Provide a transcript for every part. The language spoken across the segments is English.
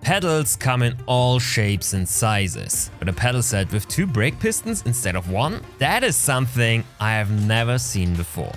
Pedals come in all shapes and sizes, but a pedal set with 2 brake pistons instead of 1? That is something I have never seen before.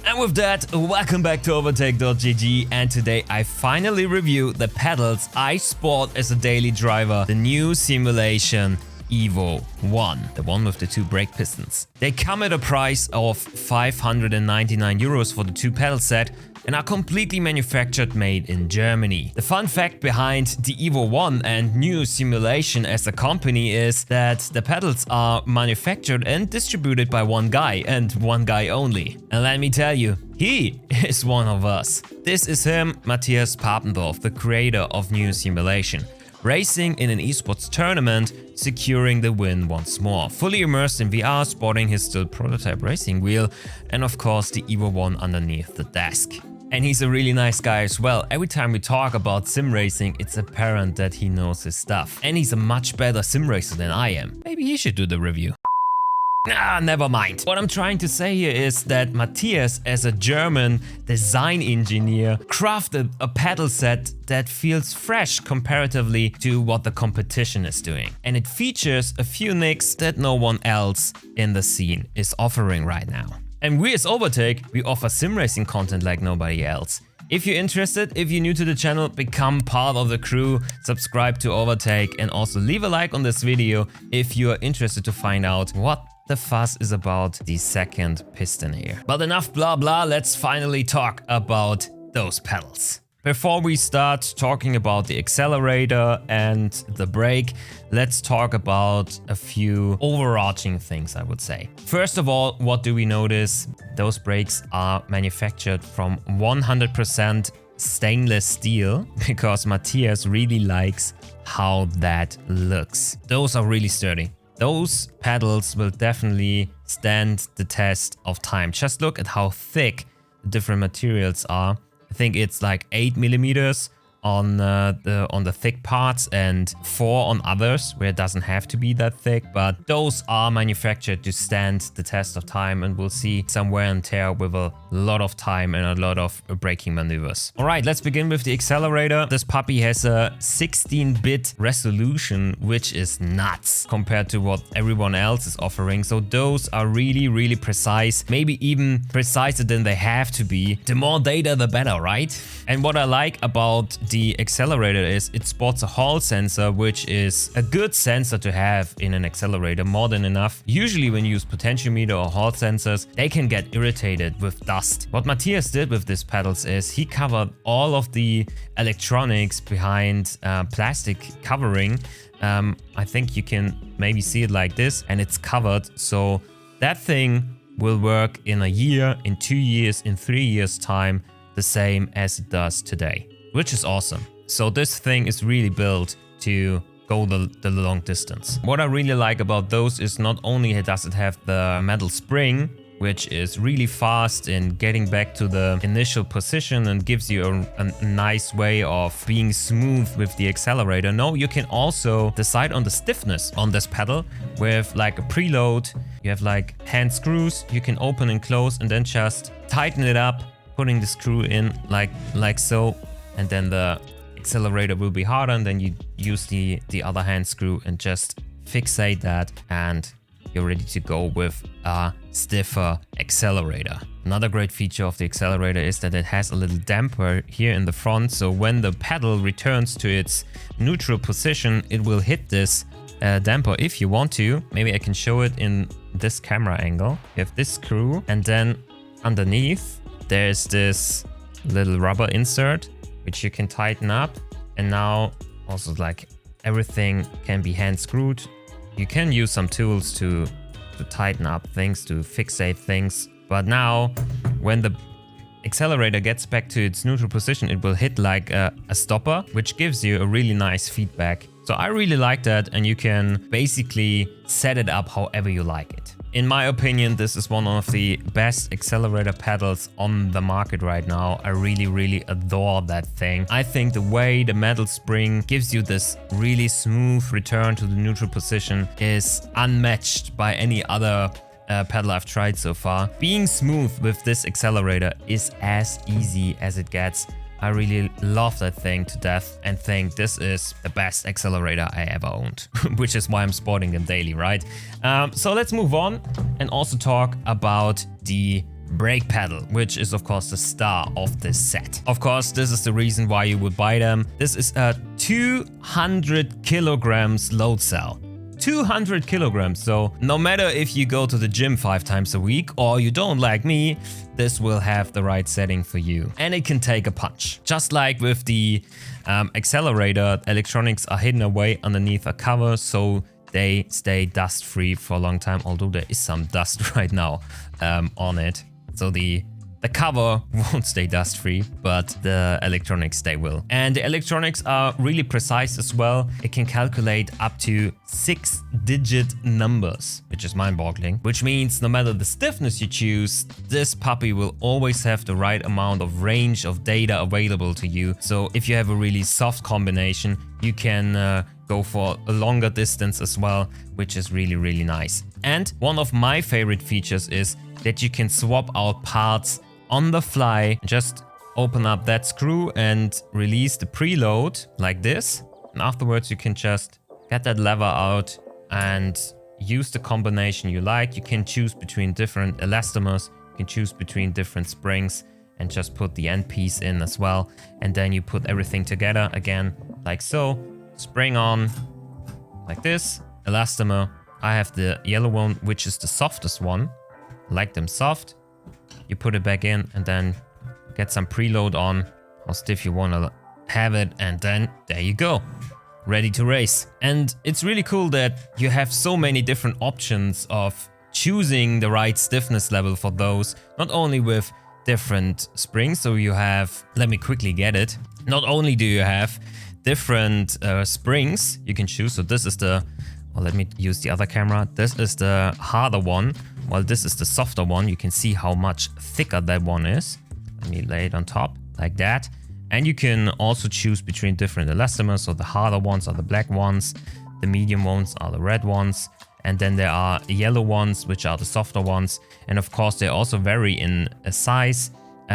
And with that, welcome back to Overtake.gg, and today I finally review the pedals I sport as a daily driver, the Nuo Simulation Evo 1, the one with the 2 brake pistons. They come at a price of 599 euros for the 2 pedal set and are completely manufactured made in Germany. The fun fact behind the Evo 1 and Nuo Simulation as a company is that the pedals are manufactured and distributed by one guy and one guy only. And let me tell you, he is one of us. This is him, Matthias Papendorf, the creator of Nuo Simulation. Racing in an esports tournament, securing the win once more. Fully immersed in VR, sporting his still prototype racing wheel, and of course the Evo 1 underneath the desk. And he's a really nice guy as well. Every time we talk about sim racing, it's apparent that he knows his stuff. And he's a much better sim racer than I am. Maybe he should do the review. Never mind. What I'm trying to say here is that Matthias, as a German design engineer, crafted a pedal set that feels fresh comparatively to what the competition is doing. And it features a few nicks that no one else in the scene is offering right now. And we as Overtake, we offer sim racing content like nobody else. If you're interested, if you're new to the channel, become part of the crew, subscribe to Overtake, and also leave a like on this video if you are interested to find out what the fuss is about the second piston here. But enough blah blah, let's finally talk about those pedals. Before we start talking about the accelerator and the brake, let's talk about a few overarching things, I would say. First of all, what do we notice? Those brakes are manufactured from 100% stainless steel because Matthias really likes how that looks. Those are really sturdy. Those pedals will definitely stand the test of time. Just look at how thick the different materials are. I think it's like 8 millimeters on the thick parts and 4 on others where it doesn't have to be that thick, but those are manufactured to stand the test of time, and we'll see some wear and tear with a lot of time and a lot of braking maneuvers. All right, let's begin with the accelerator. This puppy has a 16-bit resolution, which is nuts compared to what everyone else is offering. So those are really precise, maybe even preciser than they have to be. The more data, the better, right? And what I like about the accelerator is it sports a Hall sensor, which is a good sensor to have in an accelerator, more than enough. Usually when you use potentiometer or Hall sensors, they can get irritated with dust. What Matthias did with these pedals is he covered all of the electronics behind plastic covering. I think you can maybe see it like this, and it's covered, so that thing will work in a year, in 2 years, in 3 years time, the same as it does today, which is awesome. So this thing is really built to go the long distance. What I really like about those is not only does it have the metal spring, which is really fast in getting back to the initial position and gives you a nice way of being smooth with the accelerator. No, you can also decide on the stiffness on this pedal with like a preload. You have like hand screws you can open and close and then just tighten it up, putting the screw in like so, and then the accelerator will be harder, and then you use the other hand screw and just fixate that, and you're ready to go with a stiffer accelerator. Another great feature of the accelerator is that it has a little damper here in the front, so when the pedal returns to its neutral position, it will hit this damper if you want to. Maybe I can show it in this camera angle. You have this screw, and then underneath there's this little rubber insert which you can tighten up, and now also like everything can be hand screwed. You can use some tools to tighten up things, to fixate things, but now when the accelerator gets back to its neutral position, it will hit like a stopper, which gives you a really nice feedback. So I really like that, and you can basically set it up however you like it. In my opinion, this is one of the best accelerator pedals on the market right now. I really adore that thing. I think the way the metal spring gives you this really smooth return to the neutral position is unmatched by any other pedal I've tried so far. Being smooth with this accelerator is as easy as it gets. I really love that thing to death and think this is the best accelerator I ever owned, which is why I'm sporting them daily, right? So let's move on and also talk about the brake pedal, which is of course the star of this set. Of course, this is the reason why you would buy them. This is a 200 kilograms load cell. 200 kilograms, so no matter if you go to the gym 5 times a week or you don't like me, this will have the right setting for you. And it can take a punch. Just like with the accelerator, electronics are hidden away underneath a cover so they stay dust free for a long time, although there is some dust right now on it. So the cover won't stay dust free, but the electronics they will. And the electronics are really precise as well. It can calculate up to 6-digit numbers, which is mind-boggling. Which means no matter the stiffness you choose, this puppy will always have the right amount of range of data available to you. So if you have a really soft combination, you can go for a longer distance as well, which is really, really nice. And one of my favorite features is that you can swap out parts on the fly. Just open up that screw and release the preload like this. And afterwards you can just get that lever out and use the combination you like. You can choose between different elastomers, you can choose between different springs and just put the end piece in as well. And then you put everything together again like so. Spring on like this. Elastomer. I have the yellow one, which is the softest one. I like them soft. You put it back in and then get some preload on, how stiff you want to have it, and then there you go, ready to race. And it's really cool that you have so many different options of choosing the right stiffness level for those, not only with different springs. So you have, let me quickly get it. Not only do you have different springs you can choose. So this is the, well, let me use the other camera. This is the harder one, while this is the softer one. You can see how much thicker that one is. Let me lay it on top like that. And you can also choose between different elastomers. So the harder ones are the black ones, the medium ones are the red ones, and then there are yellow ones, which are the softer ones. And of course, they also vary in a size.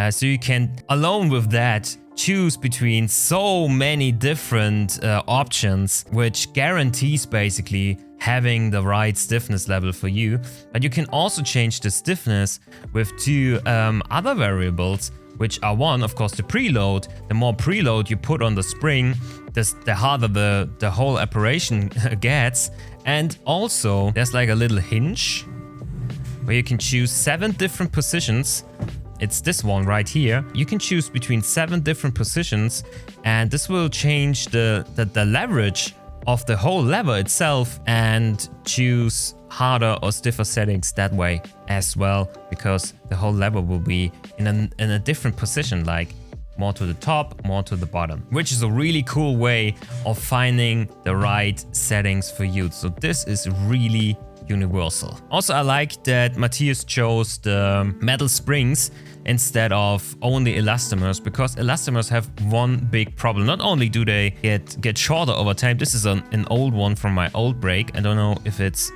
So you can, alone with that, choose between so many different options, which guarantees basically having the right stiffness level for you. But you can also change the stiffness with 2 other variables, which are one, of course, the preload. The more preload you put on the spring, the harder the whole operation gets. And also there's like a little hinge where you can choose 7 different positions. It's this one right here. You can choose between 7 different positions, and this will change the leverage of the whole lever itself and choose harder or stiffer settings that way as well, because the whole lever will be in a different position, like more to the top, more to the bottom, which is a really cool way of finding the right settings for you. So this is really universal. Also, I like that Matthias chose the metal springs instead of only elastomers, because elastomers have one big problem. Not only do they get shorter over time, this is an old one from my old brake. I don't know if it's,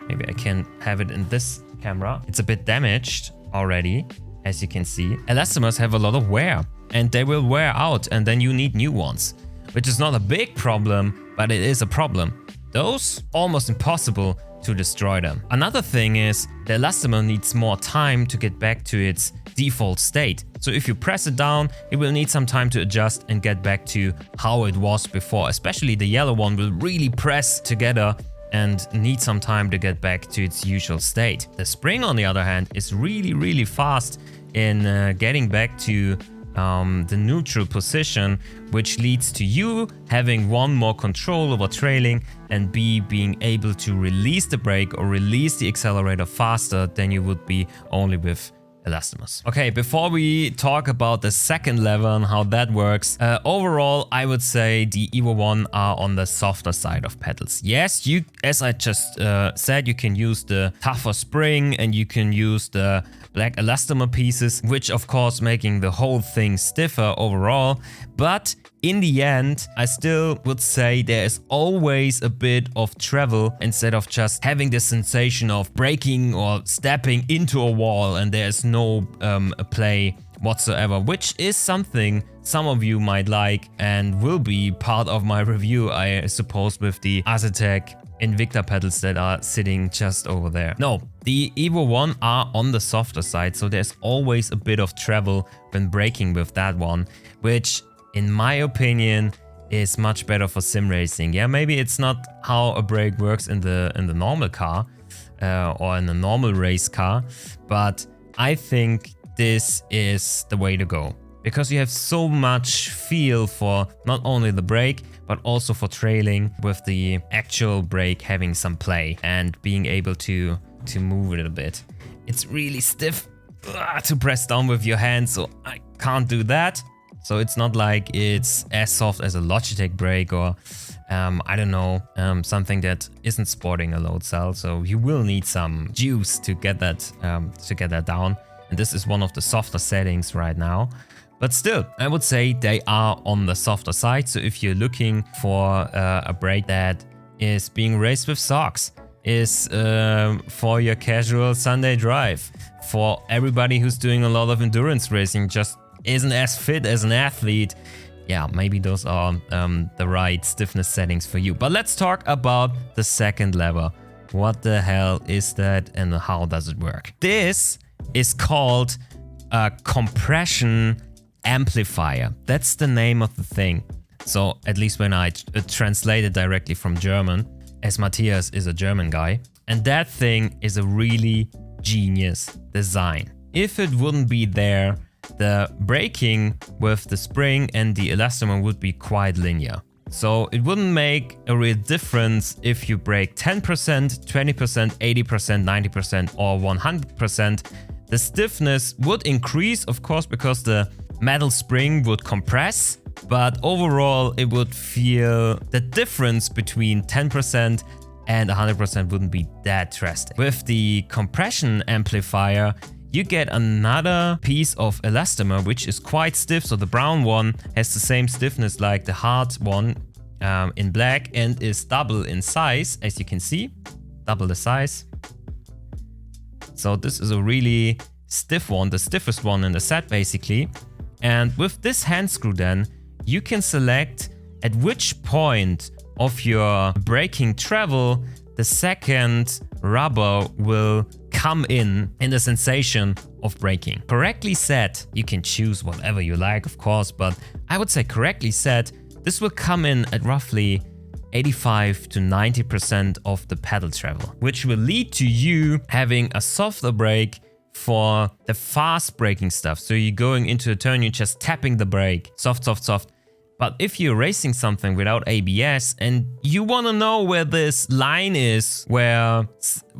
maybe I can have it in this camera. It's a bit damaged already, as you can see. Elastomers have a lot of wear and they will wear out, and then you need new ones, which is not a big problem, but it is a problem. Those, almost impossible to destroy them. Another thing is the elastomer needs more time to get back to its default state. So if you press it down, it will need some time to adjust and get back to how it was before. Especially the yellow one will really press together and need some time to get back to its usual state. The spring, on the other hand, is really fast in getting back to the neutral position, which leads to you having one, more control over trailing, and B, being able to release the brake or release the accelerator faster than you would be only with elastomers. Okay, before we talk about the second lever and how that works, overall, I would say the Evo 1 are on the softer side of pedals. Yes, you, as I just said, you can use the tougher spring and you can use the black elastomer pieces, which of course making the whole thing stiffer overall. But in the end, I still would say there is always a bit of travel instead of just having the sensation of braking or stepping into a wall and there's no play whatsoever, which is something some of you might like and will be part of my review, I suppose, with the Fanatec Invicta pedals that are sitting just over there. No, the Evo 1 are on the softer side, so there's always a bit of travel when braking with that one, which in my opinion is much better for sim racing. Yeah, maybe it's not how a brake works in the normal car or in a normal race car, but I think this is the way to go, because you have so much feel for not only the brake but also for trailing, with the actual brake having some play and being able to move it a bit. It's really stiff to press down with your hand, so I can't do that. So it's not like it's as soft as a Logitech brake or I don't know, something that isn't sporting a load cell. So you will need some juice to get that down. And this is one of the softer settings right now. But still, I would say they are on the softer side. So if you're looking for a brake that is being raced with socks, is for your casual Sunday drive, for everybody who's doing a lot of endurance racing, just isn't as fit as an athlete, yeah, maybe those are the right stiffness settings for you. But let's talk about the second lever. What the hell is that and how does it work? This is called a compression amplifier. That's the name of the thing. So at least when I translate it directly from German, as Matthias is a German guy, and that thing is a really genius design. If it wouldn't be there, the braking with the spring and the elastomer would be quite linear. So it wouldn't make a real difference if you brake 10%, 20%, 80%, 90% or 100%. The stiffness would increase, of course, because the metal spring would compress, but overall it would feel the difference between 10% and 100% wouldn't be that drastic. With the compression amplifier, you get another piece of elastomer which is quite stiff. So the brown one has the same stiffness like the hard one in black and is double in size, as you can see, double the size. So this is a really stiff one, the stiffest one in the set basically. And with this hand screw then, you can select at which point of your braking travel the second rubber will come in the sensation of braking. Correctly set, you can choose whatever you like, of course, but I would say correctly set, this will come in at roughly 85 to 90% of the pedal travel, which will lead to you having a softer brake for the fast braking stuff. So you're going into a turn, you're just tapping the brake, soft, soft, soft. But if you're racing something without ABS and you want to know where this line is, where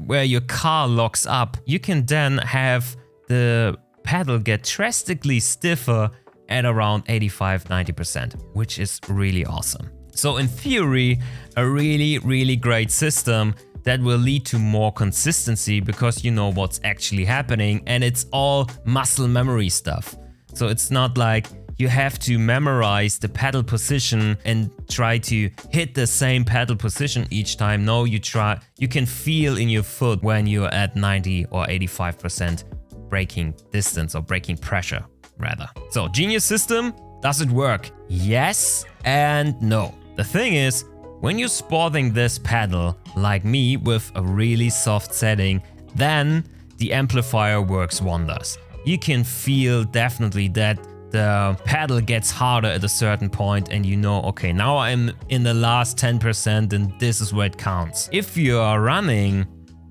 your car locks up, you can then have the pedal get drastically stiffer at around 85-90%, which is really awesome. So in theory, a really, really great system that will lead to more consistency because you know what's actually happening and it's all muscle memory stuff. So it's not like you have to memorize the pedal position and try to hit the same pedal position each time. No, you can feel in your foot when you're at 90 or 85% braking distance or braking pressure rather. So genius system, does it work? Yes and no. The thing is, when you're sporting this pedal like me with a really soft setting, then the amplifier works wonders. You can feel definitely that the pedal gets harder at a certain point and you know, okay, now I'm in the last 10% and this is where it counts. If you are running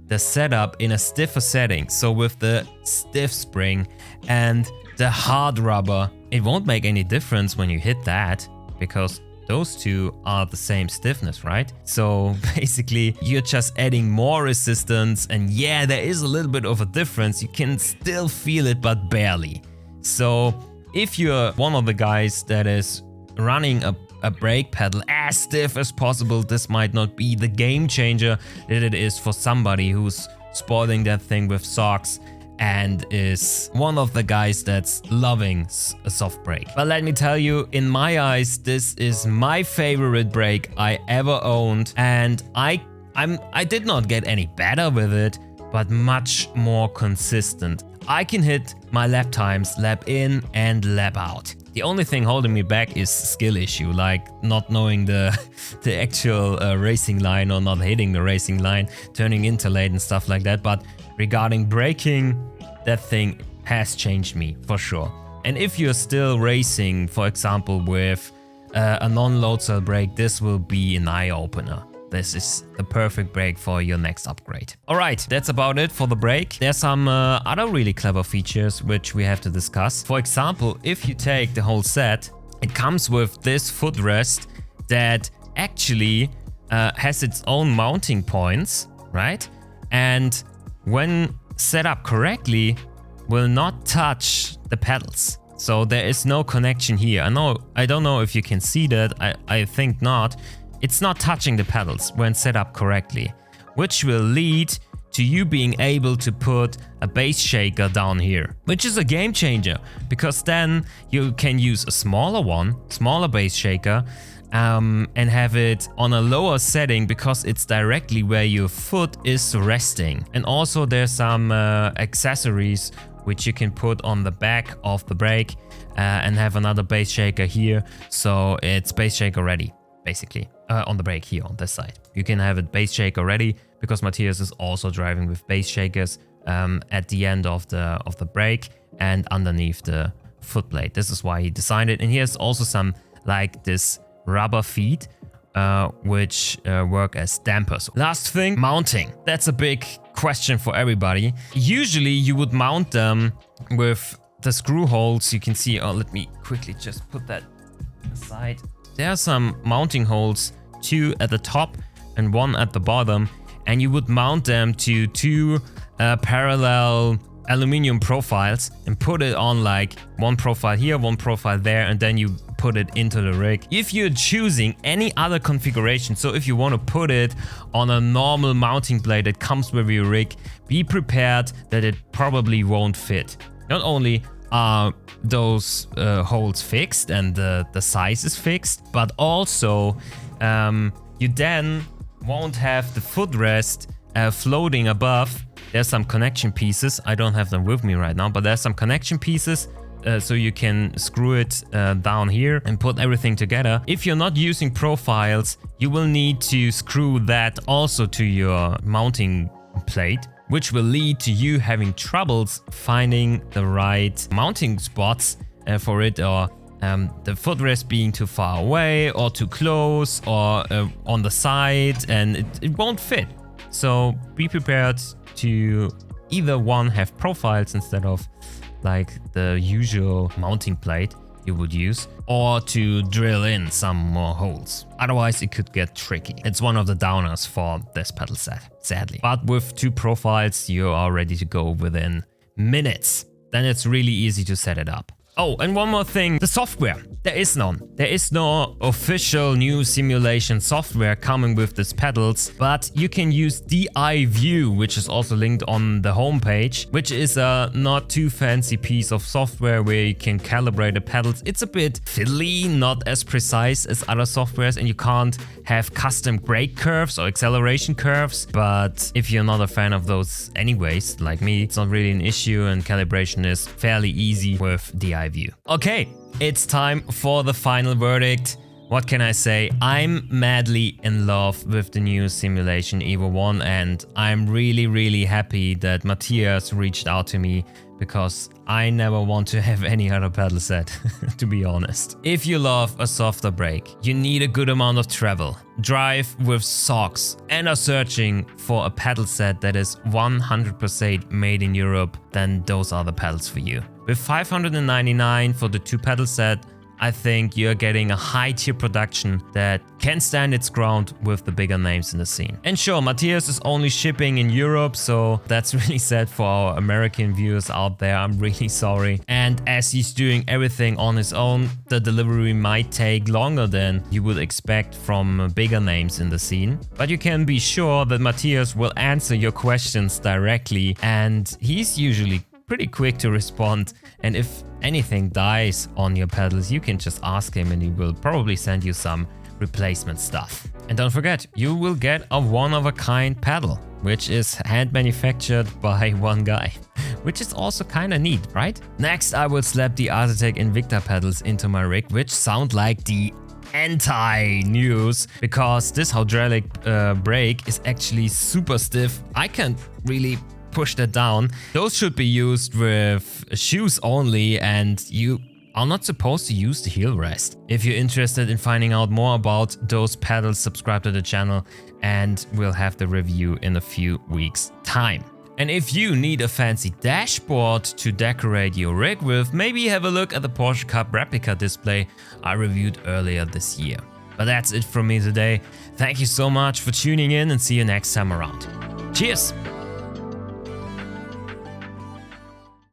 the setup in a stiffer setting, so with the stiff spring and the hard rubber, it won't make any difference when you hit that because those two are the same stiffness, right? So basically you're just adding more resistance, and yeah, there is a little bit of a difference. You can still feel it, but barely. So if you're one of the guys that is running a brake pedal as stiff as possible, this might not be the game changer that it is for somebody who's spoiling that thing with socks and is one of the guys that's loving a soft brake. But let me tell you, in my eyes, this is my favorite brake I ever owned, and I did not get any better with it, but much more consistent. I can hit my lap times, lap in and lap out. The only thing holding me back is skill issue, like not knowing the actual racing line or not hitting the racing line, turning into late and stuff like that. But regarding braking, that thing has changed me for sure. And if you're still racing, for example, with a non-load cell brake, this will be an eye-opener. This is the perfect brake for your next upgrade. Alright, that's about it for the brake. There's some other really clever features which we have to discuss. For example, if you take the whole set, it comes with this footrest that actually has its own mounting points, right? And when set up correctly, will not touch the pedals. So there is no connection here. I don't know if you can see that. I think not. It's not touching the pedals when set up correctly, which will lead to you being able to put a bass shaker down here, which is a game changer, because then you can use a smaller bass shaker, and have it on a lower setting because it's directly where your foot is resting. And also there's some accessories which you can put on the back of the brake and have another bass shaker here, so it's bass shaker ready. Basically, on the brake here on this side. You can have it bass shaker ready because Matthias is also driving with bass shakers at the end of the brake and underneath the foot plate. This is why he designed it. And he has also some like this rubber feet which work as dampers. Last thing, mounting. That's a big question for everybody. Usually you would mount them with the screw holes. You can see, let me quickly just put that aside. There are some mounting holes, 2 at the top and 1 at the bottom, and you would mount them to 2 parallel aluminum profiles and put it on like one profile here, one profile there, and then you put it into the rig. If you're choosing any other configuration, so if you want to put it on a normal mounting plate that comes with your rig, be prepared that it probably won't fit. Not only are those holes fixed and the size is fixed, but also you then won't have the footrest floating above. There's some connection pieces. I don't have them with me right now, but there's some connection pieces so you can screw it down here and put everything together. If you're not using profiles, you will need to screw that also to your mounting plate, which will lead to you having troubles finding the right mounting spots for it, or the footrest being too far away or too close or on the side, and it won't fit. So be prepared to either one, have profiles instead of like the usual mounting plate you would use, or to drill in some more holes. Otherwise it could get tricky. It's one of the downers for this pedal set, sadly. But with 2 profiles you are ready to go within minutes. Then it's really easy to set it up. Oh, and one more thing, the software. There is none. There is no official Nuo Simulation software coming with these pedals, but you can use DI-View, which is also linked on the homepage, which is a not too fancy piece of software where you can calibrate the pedals. It's a bit fiddly, not as precise as other softwares, and you can't have custom brake curves or acceleration curves. But if you're not a fan of those anyways, like me, it's not really an issue, and calibration is fairly easy with DI-View. Okay, it's time for the final verdict. What can I say? I'm madly in love with the Nuo Simulation Evo 1, and I'm really happy that Matthias reached out to me, because I never want to have any other pedal set, to be honest. If you love a softer brake, you need a good amount of travel, drive with socks, and are searching for a pedal set that is 100% made in Europe, then those are the pedals for you. With 599 for the 2 pedal set, I think you're getting a high tier production that can stand its ground with the bigger names in the scene. And sure, Matthias is only shipping in Europe, so that's really sad for our American viewers out there. I'm really sorry. And as he's doing everything on his own, the delivery might take longer than you would expect from bigger names in the scene. But you can be sure that Matthias will answer your questions directly, and he's usually pretty quick to respond. And if anything dies on your pedals, you can just ask him and he will probably send you some replacement stuff. And don't forget, you will get a one-of-a-kind pedal, which is hand manufactured by one guy, which is also kind of neat, right? Next, I will slap the Fanatec Invicta pedals into my rig, which sound like the anti-news, because this hydraulic brake is actually super stiff. I can't really push that down. Those should be used with shoes only, and you are not supposed to use the heel rest. If you're interested in finding out more about those pedals, subscribe to the channel and we'll have the review in a few weeks' time. And if you need a fancy dashboard to decorate your rig with, maybe have a look at the Porsche Cup replica display I reviewed earlier this year. But that's it from me today. Thank you so much for tuning in and see you next time around. Cheers!